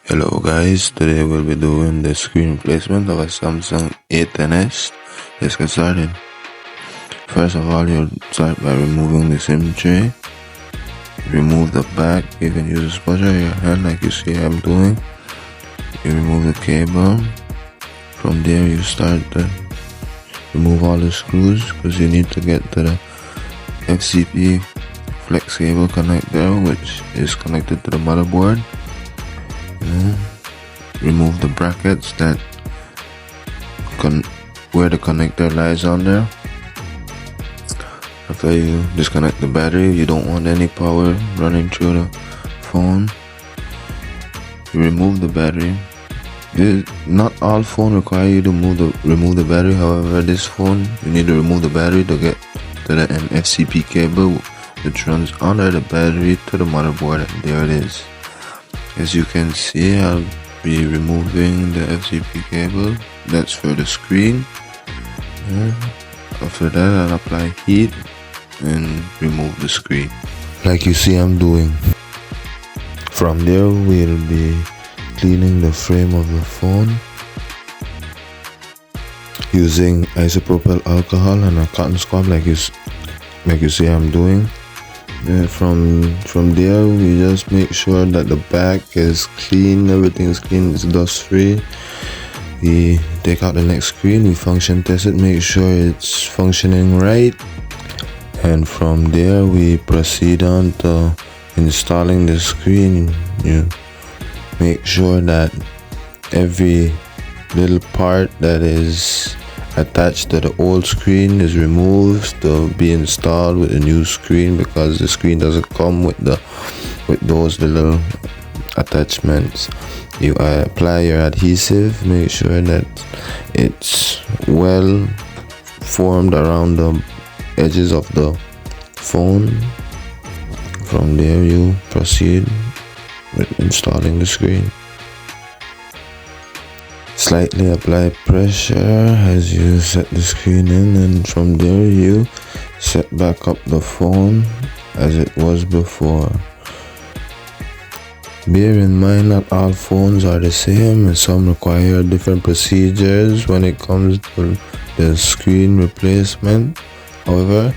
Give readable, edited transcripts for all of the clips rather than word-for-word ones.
Hello guys, today we'll be doing the screen replacement of a Samsung A10s. Let's get started. First of all, you'll start by removing the SIM tray. Remove the back. You can use a spatula in your hand like you see I'm doing. You remove the cable. From there you start to remove all the screws because you need to get to the FCP flex cable connector, which is connected to the motherboard. Remove the brackets that where the connector lies on there. After you disconnect the battery, you don't want any power running through the phone. You remove the battery. Not all phones require you to remove the battery. However, this phone you need to remove the battery to get to the FCP cable which runs under the battery to the motherboard, and there it is. As you can see, I'll be removing the FCP cable. That's for the screen. After that, I'll apply heat and remove the screen like you see I'm doing. From there, we'll be cleaning the frame of the phone using isopropyl alcohol and a cotton swab like you see I'm doing. From there, we just make sure that the back is clean, everything is clean, it's dust free. We take out the next screen, we function test it, make sure it's functioning right, and from there we proceed on to installing the screen. You make sure that every little part that is attached to the old screen is removed to be installed with a new screen, because the screen doesn't come with those little attachments. You apply your adhesive, make sure that it's well formed around the edges of the phone. From there you proceed with installing the screen. Slightly apply pressure as you set the screen in, and from there you set back up the phone as it was before. Bear in mind that all phones are the same and some require different procedures when it comes to the screen replacement. However,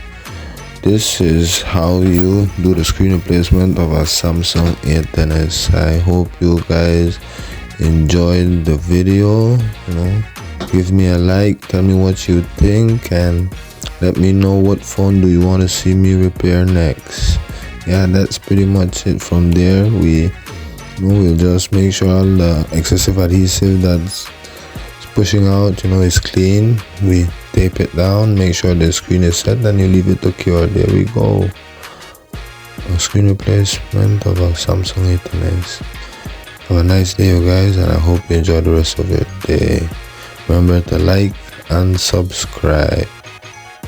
this is how you do the screen replacement of a Samsung A10s. I hope you guys enjoyed the video. Give me a like, tell me what you think, and let me know what phone do you want to see me repair next. Yeah, that's pretty much it. From there, we'll just make sure all the excessive adhesive that's pushing out is clean. We tape it down, make sure the screen is set, and you leave it to cure. There we go, a screen replacement of a Samsung A10s. Have a nice day, you guys, and I hope you enjoy the rest of your day. Remember to like and subscribe.